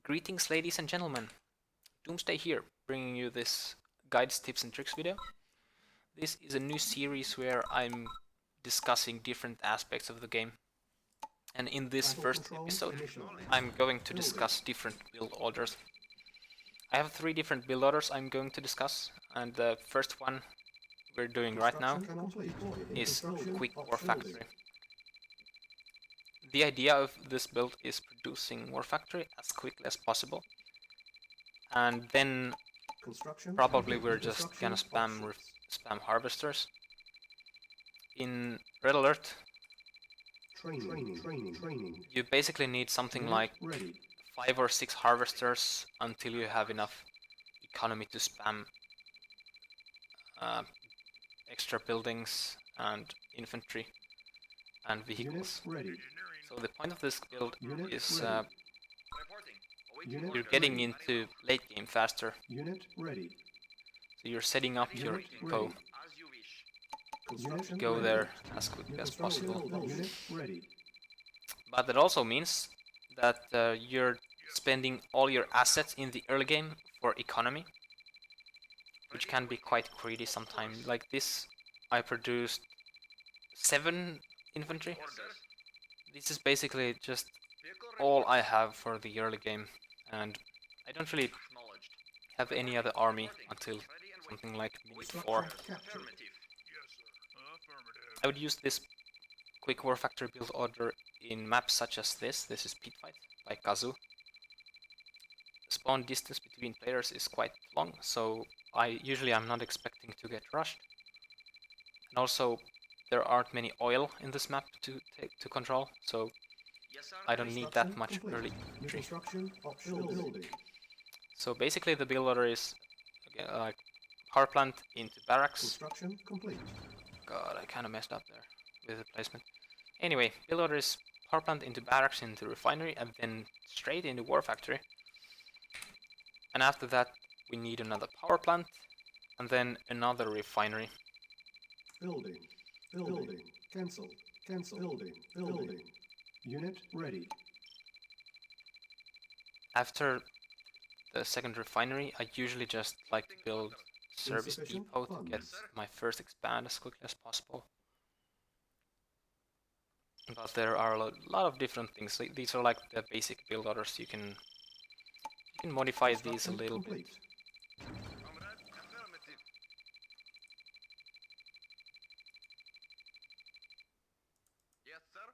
Greetings, ladies and gentlemen. Doomsday here, bringing you this guides, tips and tricks video. This is a new series where I'm discussing different aspects of the game. And in this first episode, I'm going to discuss different build orders. I have 3 different build orders I'm going to discuss, and the first one we're doing right now is Quick War Factory. The idea of this build is producing War Factory as quickly as possible, and then probably we're just gonna spam harvesters. In Red Alert, you basically need something like 5 or 6 harvesters until you have enough economy to spam extra buildings and infantry and vehicles. So the point of this build is you're getting into late game faster. So you're setting up your eco to go there as quickly as possible. But that also means that you're spending all your assets in the early game for economy, which can be quite greedy sometimes. Like this, I produced 7 infantry. This is basically just all I have for the early game, and I don't really have any other army until something like minute 4. I would use this Quick War Factory build order in maps such as this. This is Pit Fight by Kazoo. The spawn distance between players is quite long, so I'm not expecting to get rushed. And also, there aren't many oil in this map to control, so I don't need that much early entry. So basically the build order is like power plant into barracks. God, I kind of messed up there with the placement. Anyway, build order is power plant into barracks into refinery and then straight into war factory. And after that we need another power plant and then another refinery. Building. Cancel. Building. Unit ready. After the second refinery, I usually just like to build service depot to get my first expand as quickly as possible. But there are a lot of different things. These are like the basic build orders. You can modify these a little bit. Yes, sir.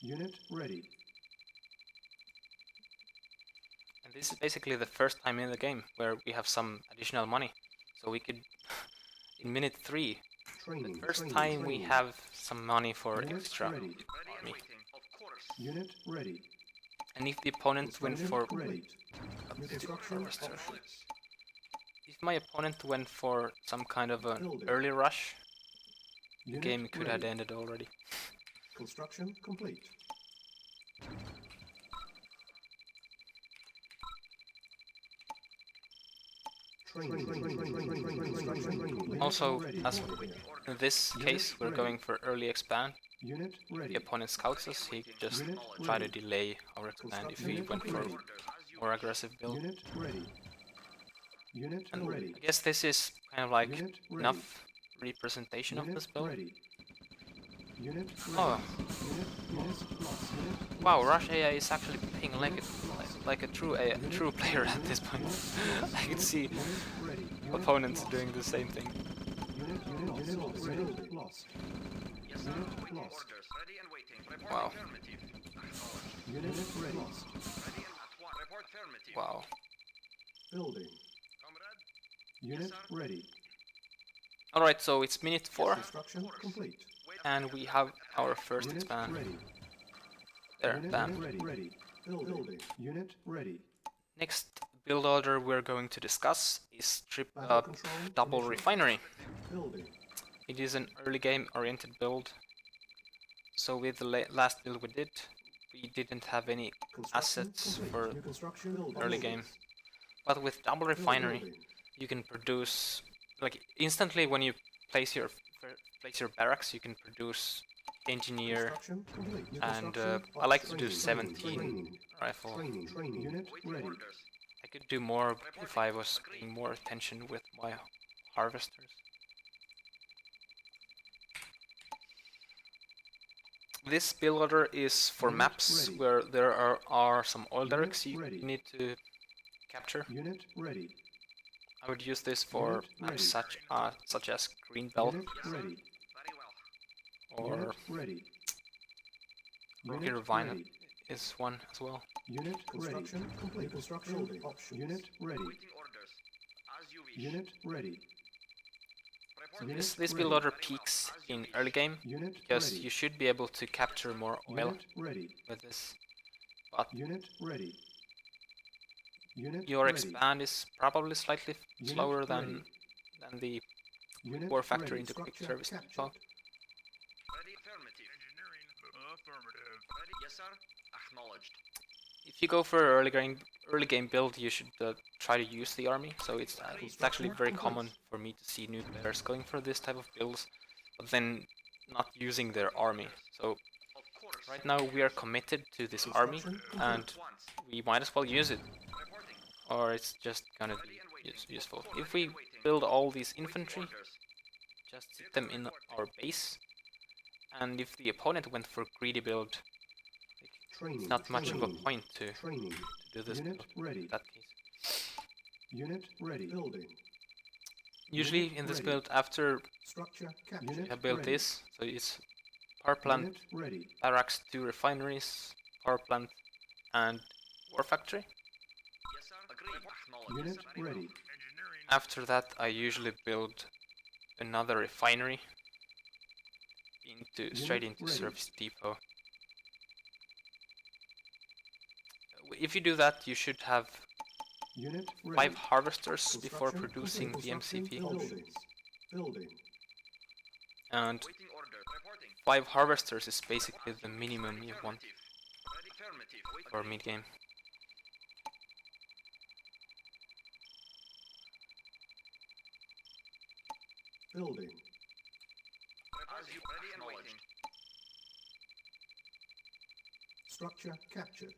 Unit ready. And this is basically the first time in the game where we have some additional money. So we could, in minute 3, the first time we have some money for extra army. Unit ready. And if the opponent went for... If my opponent went for some kind of an early rush, the game could have ended already. Construction complete. Also, as in this case, we're going for early expand. If the opponent scouts us, he could just try to delay our expand if he went for more aggressive build. And I guess this is kind of like enough representation of this build. Oh. Wow, Rush AI is actually playing like a true player at this point. I can see opponents doing the same thing. Wow. Wow. Building. Unit ready. Alright, so it's minute 4. Construction complete. And we have our first expand. There, bam. Ready. Building. Unit ready. Next build order we're going to discuss is double refinery. It is an early game oriented build. So with the last build we didn't have any assets for early game. But with double refinery, you can produce, like, instantly when you place your place your barracks, you can produce engineer, Construction complete. New and construction I like to do training, 17 training, rifle. training. Unit Awaiting ready. orders. I could do more if I was Agreed. paying more attention with my harvesters. This build order is for Unit maps ready. where there are some oil Unit derricks you ready. need to capture. Unit ready. I would use this for Unit maps ready. such as Greenbelt Unit ready. Very well. or Unit ready. Rocky Unit Ravine ready. is one as well. Unit construction complete. Construction building options. Unit ready. Awaiting orders. As you wish. Unit ready. Reporting. Unit This build ready. order Very well. peaks As you in wish. early game Unit because ready. you should be able to capture more oil Unit ready. with this. But Unit ready. Unit your ready. expand is probably slightly Unit slower ready. than the Unit war factory ready. into quick Structure service captured. depot. Ready. Affirmative. Engineering. Affirmative. Ready. Yes, sir. Acknowledged. If you go for an early game build, you should try to use the army. So it's actually very common for me to see new players going for this type of builds, but then not using their army. So Of course. right now we are committed to this army, Construction and Once. we might as well use it, Reporting. or it's just gonna be Ready and waiting. useful. Of course. If we Ready and waiting. build all these Awaiting infantry, orders. just sit them in our base, and if the opponent went for greedy build, Training. it's not much of a training, point to Training. do this Unit build ready. in that case. Unit ready. Building. Usually Unit in this ready. build, after Structure captured. you Unit have built ready. this, so it's power plant, Unit ready. barracks, 2 refineries, power plant, and war factory. Yes, sir. Agreed. Acknowledged. Unit Very well. ready. Engineering. After that, I usually build another refinery straight into ready. service depot. If you do that, you should have Unit 5 ready. harvesters before Construction producing complete. the Construction MCV, Buildings. Building. and Waiting order. Reporting. 5 harvesters is basically the minimum you want Ready. Affirmative. for mid game. Building. As you ready and waiting. Structure captured.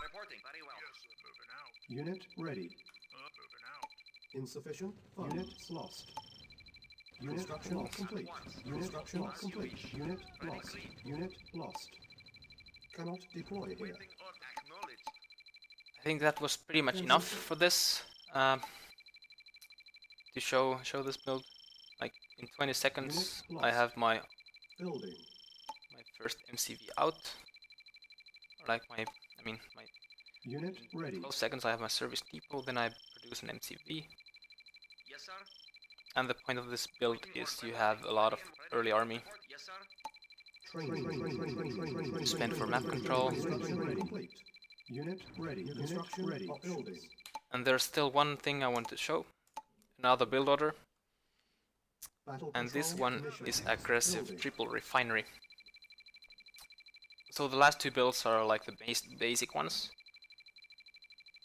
Reporting. Very well. Yes, moving out. Unit ready. Moving out. Insufficient funds. Units lost. Unit construction lost. complete. Once. Unit construction Once you complete. wish. Unit Ready, lost. agreed. Unit lost. Cannot deploy here. Waiting on acknowledged. I think that was pretty much enough for this. To show this build. Like in 20 seconds, Unit I lost. have my Building. first MCV out. Or like my Unit ready. 12 seconds I have my service depot, then I produce an MCV. Yes, sir. And the point of this build is you have a lot of early army. Report. Yes, sir. Training. Spend for map control. Construction ready. Complete. Unit ready. Unit construction ready. Building. And there's still one thing I want to show. Another build order. Battle And this control one commissioned. is aggressive Building. triple refinery. So the last 2 builds are like the basic ones.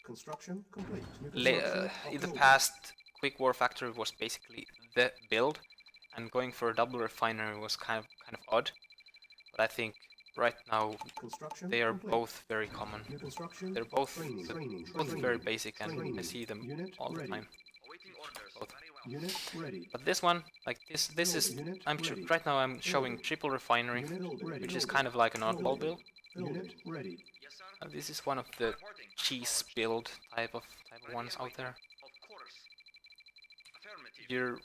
Construction complete. New construction of In the building. past, Quick War Factory was basically the build, and going for a double refinery was kind of odd. But I think right now Construction they are complete. both very common. New construction. They're both Training. both very basic, and I see them Unit all the ready. time. Awaiting orders. Both. Very well. Unit ready. But this one, like this is Unit I'm ready. right now I'm showing Building. triple refinery, Unit ready. which is kind of like an oddball build. Unit ready. Yes, sir. This is one of the Reporting. cheese build type of ones out there. Of course. Affirmative. You're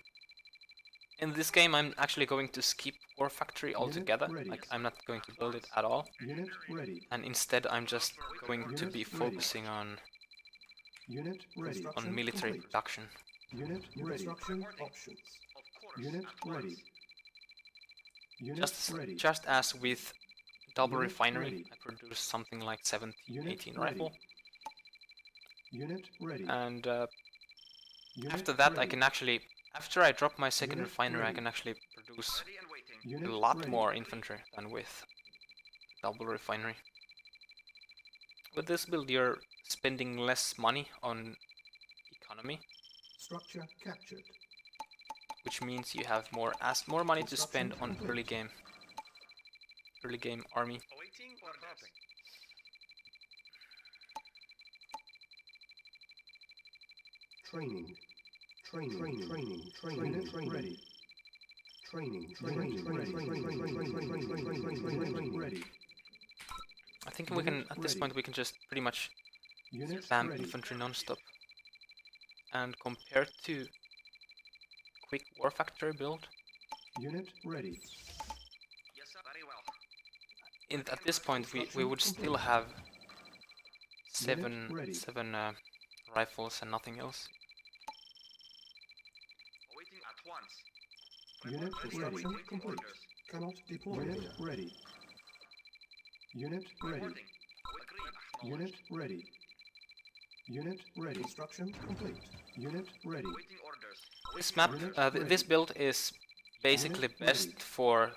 in this game. I'm actually going to skip War Factory altogether. ready. Like I'm not going to build it at all, Unit ready. and instead I'm just going to Unit be ready. focusing on Unit ready. military Complete. production. Unit New ready. construction Options. Of course. Unit At once. ready. Unit ready. Just as with double Unit refinery, ready. I produce something like 17, Unit 18 ready. rifle, Unit ready. and Unit after that I ready. can actually, after I drop my second Unit refinery, I ready. can actually produce Ready and waiting. Unit a lot ready. more infantry than with double refinery. With this build you're spending less money on economy, Structure captured. which means you have more money to spend on early game army. Awaiting orders. Training. Training. Ready. Training. Ready. I think we can, at this point, we can just pretty much Unit spam ready. infantry non-stop. And compared to quick war factory build, Unit ready. Yes, sir. Very well. at this point we would still have ready. seven rifles and nothing else. Awaiting at once. Unit construction Awaiting complete. orders. Cannot deploy. Unit ready. Unit ready. Reporting. Agreed. Unit ready. Unit ready. Construction complete. Unit ready. Awaiting orders. This map, this build is basically Unit best ready. for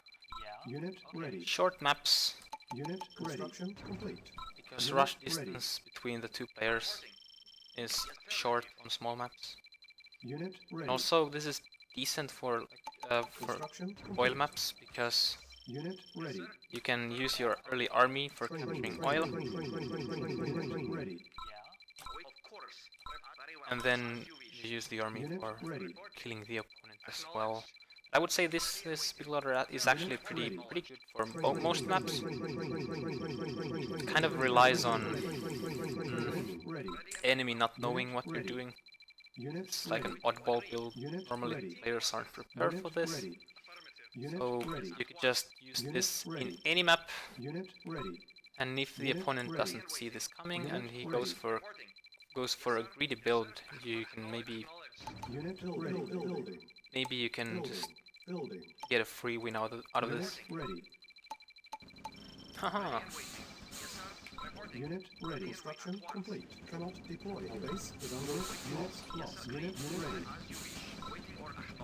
Unit ready. short maps, Unit construction complete. because Unit rush ready. distance between the two players Reporting. is short on small maps. Unit ready. And also this is decent for construction oil complete. maps, because Unit ready. you can use your early army for capturing oil, Ready. Of course. Very well. and then As you wish. you use the army Unit for ready. killing the opponent as well. I would say this speedloader is actually pretty good for most maps. It kind of relies on Ready. enemy not knowing what you're doing. Unit It's like an oddball build. Unit Normally ready. players aren't prepared for this, Ready. Affirmative. Unit so ready. you could just use Unit this in ready. any map, Unit ready. and if the Unit opponent ready. doesn't see this coming Unit and he ready. goes for a greedy build, you can maybe Unit ready. you can just Building. get a free win out of Unit this. ready. Haha. Unit ready. Construction complete. Cannot deploy. Base is under unit lost. Unit ready.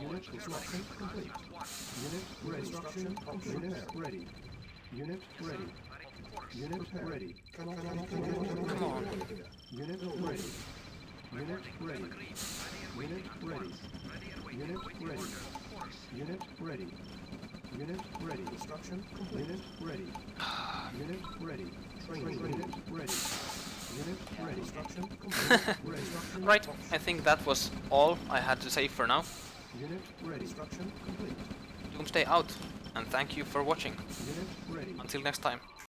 Unit construction complete. Unit ready. Construction complete. Unit ready. Unit ready. Unit ready. Come on. Unit ready. Unit ready. Unit ready. Unit ready. Unit ready. Unit ready. Construction complete. Unit ready. Unit ready. Training. Unit ready. Unit ready. Construction complete. Ready. Right, I think that was all I had to say for now. Unit ready. Construction complete. Doomsday out, and thank you for watching. Unit ready. Until next time.